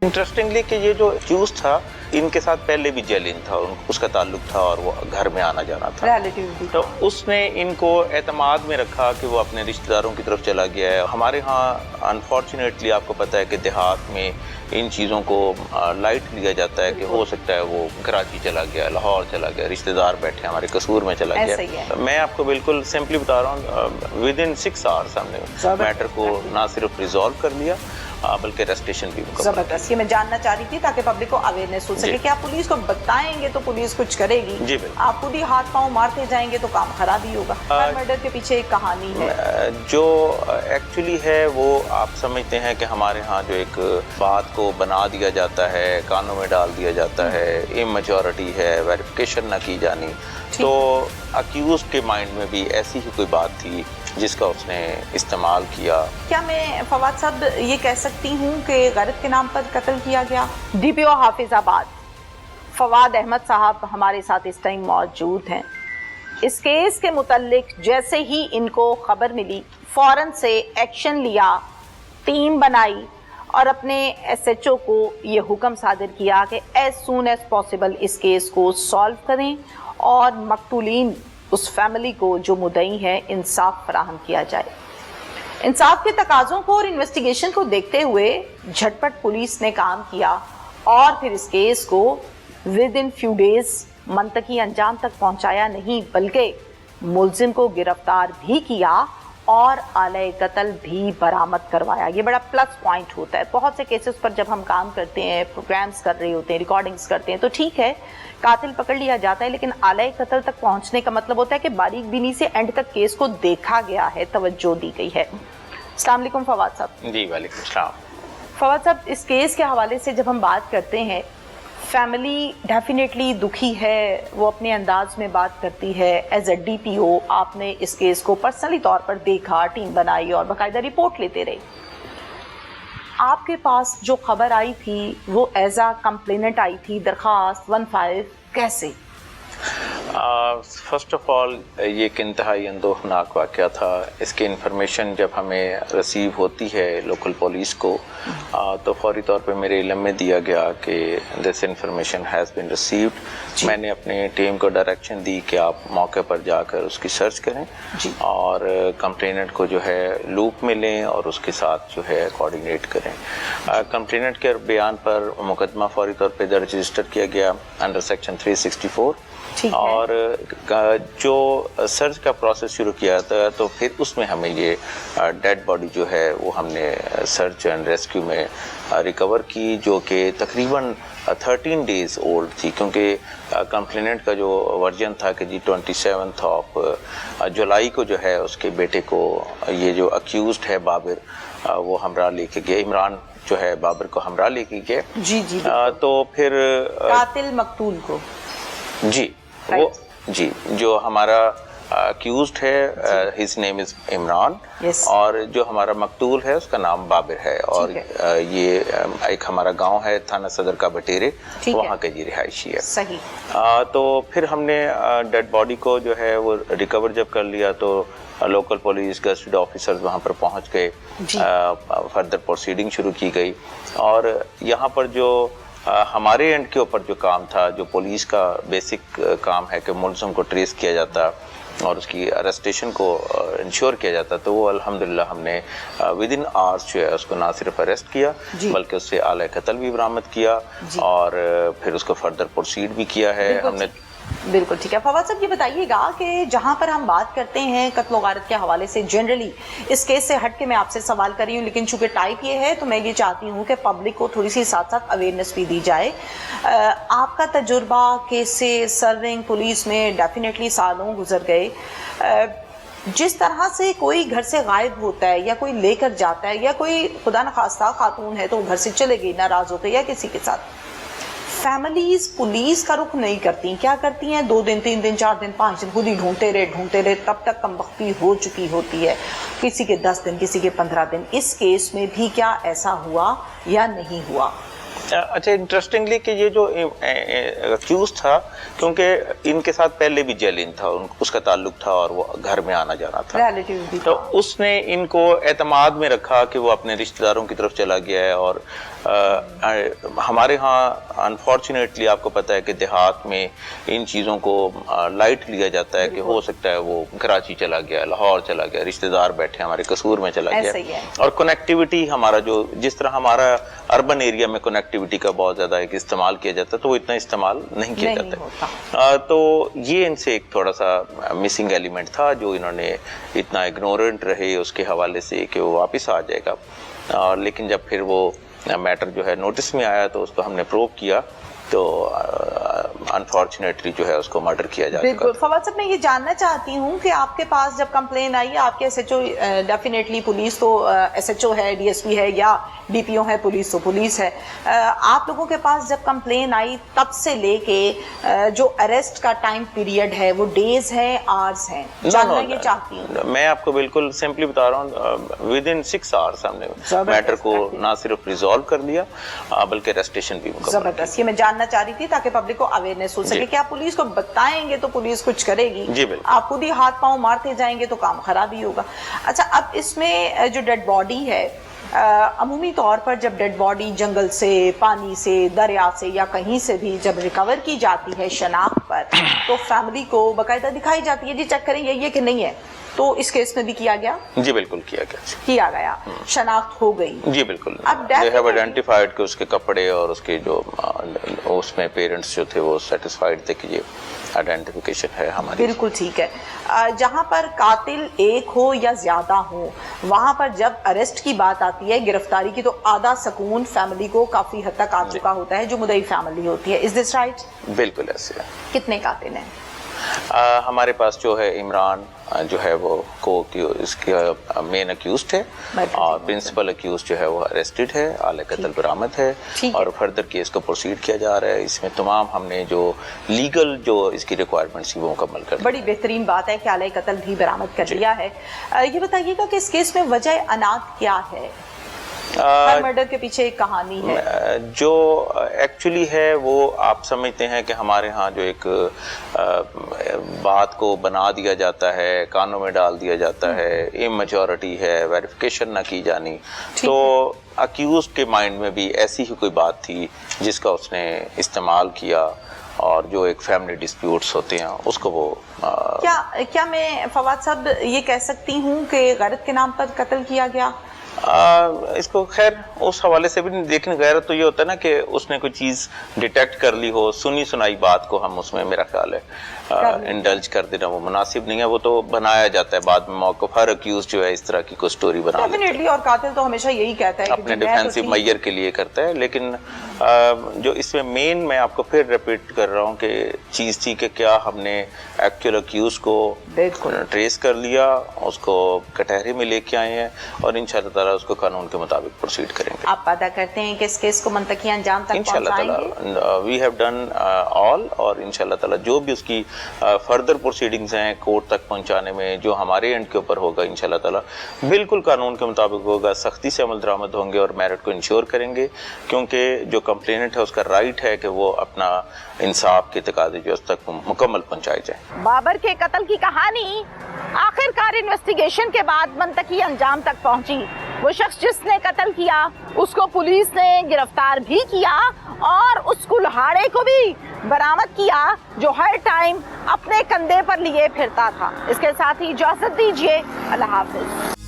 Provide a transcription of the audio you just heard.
Interestingly कि ये जो एक्यूज था इनके साथ पहले भी जेलिन था, उसका ताल्लुक था और वो घर में आना जाना था, तो उसने इनको एतमाद में रखा कि वो अपने रिश्तेदारों की तरफ चला गया है। हमारे यहाँ अनफॉर्चुनेटली आपको पता है कि देहात में इन चीज़ों को लाइट लिया जाता है कि हो सकता है वो कराची चला गया, लाहौर चला गया, रिश्तेदार बैठे हमारे कसूर में चला गया। मैं आपको बिल्कुल सिंपली बता रहा हूँ, विद इन 6 आवर्स हमने मैटर को ना सिर्फ रिजॉल्व कर लिया बल्कि रेस्टेशन भी जबरदस्त। ये मैं जानना चाह रही थी ताकि पब्लिक को अवेयरनेस हो सके कि आप पुलिस को बताएंगे तो पुलिस कुछ करेगी, जी आप खुद ही हाथ पांव मारते जाएंगे तो काम खराब ही होगा। हर मर्डर के पीछे एक कहानी है जो एक्चुअली है वो आप समझते हैं कि हमारे यहाँ जो एक बात को बना दिया जाता है, कानों में डाल दिया जाता है, इमेच्योरिटी है, वेरिफिकेशन ना की जानी, तो अक्यूज के माइंड में भी ऐसी ही कोई बात थी जिसका उसने इस्तेमाल किया। क्या मैं फवाद साहब ये कह सकती हूँ कि गैरत के नाम पर कत्ल किया गया? DPO हाफिजाबाद फवाद अहमद साहब हमारे साथ इस टाइम मौजूद हैं। इस केस के मुतल्लिक जैसे ही इनको खबर मिली फौरन से एक्शन लिया, टीम बनाई और अपने SHO को ये हुक्म सादिर किया कि एज सून एज पॉसिबल इस केस को सॉल्व करें और मकतूलीन उस फैमिली को जो मुद्दई है इंसाफ फराहम किया जाए। इंसाफ के तकाज़ों को और इन्वेस्टिगेशन को देखते हुए झटपट पुलिस ने काम किया और फिर इस केस को विद इन फ्यू डेज मंतकी अंजाम तक पहुंचाया नहीं बल्कि मुलजिम को गिरफ्तार भी किया और आले कत्ल भी बरामद करवाया। ये बड़ा प्लस पॉइंट होता है। बहुत से केसेस पर जब हम काम करते हैं, प्रोग्राम्स कर रहे होते हैं, रिकॉर्डिंग्स करते हैं तो ठीक है कातिल पकड़ लिया जाता है, लेकिन आले कत्ल तक पहुंचने का मतलब होता है कि बारीक बीनी से एंड तक केस को देखा गया है, तवज्जो दी गई है। अस्सलाम वालेकुम फवाद साहब। जी वालेकुम सलाम। फवाद साहब, इस केस के हवाले से जब हम बात करते हैं, फैमिली डेफिनेटली दुखी है, वो अपने अंदाज में बात करती है। एज अ DPO आपने इस केस को पर्सनली तौर पर देखा, टीम बनाई और बाकायदा रिपोर्ट लेते रहे। आपके पास जो खबर आई थी वो एज अ कंप्लेनेंट आई थी, दरख्वास्त 15, कैसे? फर्स्ट ऑफ ऑल ये एक इंतहाई अंदोहनाक वाक़या था। इसकी इंफॉर्मेशन जब हमें रिसीव होती है लोकल पुलिस को तो फौरी तौर पे मेरे इल्म में दिया गया कि this information has been received. मैंने अपनी टीम को डायरेक्शन दी कि आप मौके पर जाकर उसकी सर्च करें और कंप्लेनेंट को जो है लूप में लें और उसके साथ जो है कोऑर्डिनेट करें। कंप्लेनेंट के बयान पर मुकदमा फौरी तौर पे दर्ज रजिस्टर किया गया अंडर सेक्शन 364 और जो सर्च का प्रोसेस शुरू किया था तो फिर उसमें हमें ये डेड बॉडी जो है वो हमने सर्च एंड रेस्क्यू में रिकवर की, जो कि तकरीबन 13 डेज़ ओल्ड थी, क्योंकि कंप्लेनेंट का जो वर्जन था कि जी 27 ऑफ जुलाई को जो है उसके बेटे को ये जो अक्यूज्ड है बाबर वो हमरा लेके गए, इमरान जो है बाबर को हमरा लेके गए। जी तो फिर कातिल मकतूल को जी वो जी जो हमारा अक्यूज्ड है हिज नेम इज इमरान और जो हमारा मकतूल है उसका नाम बाबर है और ये एक हमारा गांव है थाना सदर का बटेरे, वहाँ के जी रिहायशी है। सही। तो फिर हमने डेड बॉडी को जो है वो रिकवर जब कर लिया तो लोकल पुलिस गस्टेड ऑफिसर्स वहाँ पर पहुँच गए, फर्दर प्रोसीडिंग शुरू की गई और यहाँ पर जो हमारे एंड के ऊपर जो काम था, जो पुलिस का बेसिक काम है कि मुलजिम को ट्रेस किया जाता और उसकी अरेस्टेशन को इंश्योर किया जाता, तो वो अल्हम्दुलिल्लाह हमने विद इन आवर्स जो है उसको ना सिर्फ अरेस्ट किया बल्कि उससे आला कत्ल भी बरामद किया और फिर उसको फर्दर प्रोसीड भी किया है हमने। बिल्कुल ठीक है। फवाद साहब ये बताइएगा कि जहाँ पर हम बात करते हैं कत्ल व गारत के हवाले से, जनरली इस केस से हट के मैं आपसे सवाल कर रही हूँ, लेकिन चूंकि टाइप ये है तो मैं ये चाहती हूँ कि पब्लिक को थोड़ी सी साथ साथ अवेयरनेस भी दी जाए। आपका तजुर्बा केस से सर्विंग पुलिस में डेफिनेटली सालों गुजर गए, जिस तरह से कोई घर से गायब होता है या कोई लेकर जाता है या कोई खुदा न खास्ता खातून है तो घर से चले गई नाराज होकर या किसी के साथ, फैमिलीज पुलिस का रुख नहीं करती, क्या करती हैं 2 दिन 3 दिन 4 दिन 5 दिन खुद ही ढूंढते रहे तब तक कमबख्ती हो चुकी होती है, किसी के 10 दिन किसी के 15 दिन। इस केस में भी क्या ऐसा हुआ या नहीं हुआ? اچھا انٹرسٹنگلی کہ یہ جو اکیوز تھا کیونکہ ان کے ساتھ پہلے بھی جیلن تھا، اس کا تعلق تھا اور وہ گھر میں آنا جانا تھا، تو اس نے ان کو اعتماد میں رکھا کہ وہ اپنے رشتہ داروں کی طرف چلا گیا ہے. اور ہمارے ہاں انفارچونیٹلی آپ کو پتہ ہے کہ دیہات میں ان چیزوں کو لائٹ لیا جاتا ہے کہ ہو سکتا ہے وہ کراچی چلا گیا، لاہور چلا گیا، رشتہ دار بیٹھے ہمارے قصور میں چلا گیا. اور کنیکٹیوٹی ہمارا جو جس طرح ہمارا اربن ایریا میں کنیکٹیوٹی کا بہت زیادہ ایک استعمال کیا جاتا ہے تو وہ اتنا استعمال نہیں کیا جاتا. تو یہ ان سے ایک تھوڑا سا مسنگ ایلیمنٹ تھا جو انہوں نے اتنا اگنورنٹ رہے اس کے حوالے سے کہ وہ واپس آ جائے گا. لیکن جب پھر وہ میٹر جو ہے نوٹس میں آیا تو اس کو ہم نے پروو کیا تو انفارچونیٹلی جو ہے اس کو مرڈر کیا جا چکا. بالکل. فواد صاحب میں یہ جاننا چاہتی ہوں کہ آپ کے پاس جب کمپلین آئی، آپ کے S H O definitely police تو ایس ایچ او ہے، ڈی ایس پی ہے یا ڈی پی او ہے، پولیس تو پولیس ہے، آپ لوگوں کے پاس جب کمپلین آئی تب سے لے کے جو اریسٹ کا ٹائم پیریڈ ہے وہ ڈیز ہے آرز ہیں، جاننا یہ چاہتی ہوں. میں آپ کو بالکل سمپلی بتا رہا ہوں ود ان 6 hours ہم نے میٹر کو نہ صرف ریزالو کر لیا بلکہ ریسٹیشن بھی مکمل. زبردست. یہ میں جاننا چاہ رہی تھی تاکہ پبلک کو اویئرنیس ہو سکے کہ آپ پولیس کو بتائیں گے تو پولیس کچھ کرے گی، آپ خود ہی ہاتھ پاؤں مارتے جائیں گے تو کام خراب ہی ہوگا. اچھا اب اس میں جو ڈیڈ باڈی ہے، عمومی طور پر جب ڈیڈ باڈی جنگل سے، پانی سے، دریا سے یا کہیں سے بھی جب ریکور کی جاتی ہے شناخت پر تو فیملی کو باقاعدہ دکھائی جاتی ہے جی چیک کریں یہ کہ نہیں ہے. تو اس کیس میں بھی کیا گیا؟ جی بالکل کیا گیا، شناخت ہو گئی. جی بالکل. they have identified کہ اس کے کپڑے اور اس کے جو اس میں پیرنٹس جو تھے وہ سیٹسفائیڈ تھے کہ یہ آئیڈینٹیفیکیشن ہے ہماری. بالکل ٹھیک ہے. جہاں پر قاتل ایک ہو یا زیادہ ہو وہاں پر جب اریسٹ کی بات آتی ہے، گرفتاری کی، تو آدھا سکون فیملی کو کافی حد تک آ چکا ہوتا ہے جو مدعی فیملی ہوتی ہے. از دس رائٹ؟ بالکل ایسے ہے. کتنے قاتل ہیں؟ ہمارے پاس جو ہے عمران جو ہے وہ اس کی مین اکیوزڈ ہے اور پرنسپل اکیوزڈ جو ہے وہ اریسٹڈ ہے، آلہ قتل برآمد ہے اور فردر کیس کو پروسیڈ کیا جا رہا ہے. اس میں تمام ہم نے جو لیگل جو اس کی ریکوائرمنٹس وہ مکمل کر. بڑی بہترین بات ہے کہ آلہ قتل بھی برآمد کر لیا ہے. یہ بتائیے گا کہ اس کیس میں وجہ عناد کیا ہے؟ ہر مرڈر کے پیچھے ایک کہانی ہے جو ایکچولی ہے وہ آپ سمجھتے ہیں کہ ہمارے ہاں جو ایک بات کو بنا دیا جاتا ہے، کانوں میں ڈال دیا جاتا ہے، اممیچورٹی ہے، ویریفیکیشن نہ کی جانی. تو اکیوز کے مائنڈ میں بھی ایسی ہی کوئی بات تھی جس کا اس نے استعمال کیا اور جو ایک فیملی ڈسپیوٹس ہوتے ہیں اس کو وہ کیا میں فواد صاحب یہ کہہ سکتی ہوں کہ غیرت کے نام پر قتل کیا گیا؟ اس کو خیر اس حوالے سے بھی دیکھنے. غیرت تو یہ ہوتا ہے نا کہ اس نے کوئی چیز ڈیٹیکٹ کر لی ہو، سنی سنائی بات کو ہم اس میں میرا خیال ہے انڈلج کر دینا وہ مناسب نہیں ہے. وہ تو بنایا جاتا ہے بعد میں موقف، ہر اکیوز جو ہے اس طرح کی کوئی سٹوری بنا لیتا ہے. اور قاتل تو ہمیشہ یہی کہتا ہے اپنے ڈیفینسو میئر کے لیے کرتا ہے. لیکن جو اس میں مین میں آپ کو پھر ریپیٹ کر رہا ہوں کہ چیز تھی کہ کیا ہم نے ایکچوئل اکیوز کو ٹریس کر لیا، اس کو کٹہرے میں لے کے آئے ہیں اور انشاءاللہ تعالیٰ اس کو قانون کے مطابق پروسیڈ کریں گے. آپ وعدہ کرتے ہیں کہ اس کیس کو منطقی انجام تک پہنچائیں گے؟ انشاءاللہ تعالیٰ وی ہیو ڈن آل، اور انشاءاللہ تعالیٰ جو بھی اس کی فردر پروسیڈنگز ہیں کورٹ تک پہنچانے میں جو ہمارے اینڈ کے اوپر ہوگا انشاءاللہ تعالیٰ بالکل قانون کے مطابق ہوگا، سختی سے عمل درآمد ہوں گے اور میرٹ کو انشور کریں گے. کیونکہ جو کمپلیننٹ ہے اس کا رائٹ ہے کہ وہ اپنا انصاف کے تقاضے جو اس تک مکمل پہنچائے جائیں. بابر کے قتل کی کہانی آخر کار انویسٹیگیشن کے بعد منطقی انجام تک پہنچی. وہ شخص جس نے قتل کیا اس کو پولیس نے گرفتار بھی کیا اور اس کلہاڑے کو بھی برآمد کیا جو ہر ٹائم اپنے کندھے پر لیے پھرتا تھا. اس کے ساتھ ہی اجازت دیجیے، اللہ حافظ.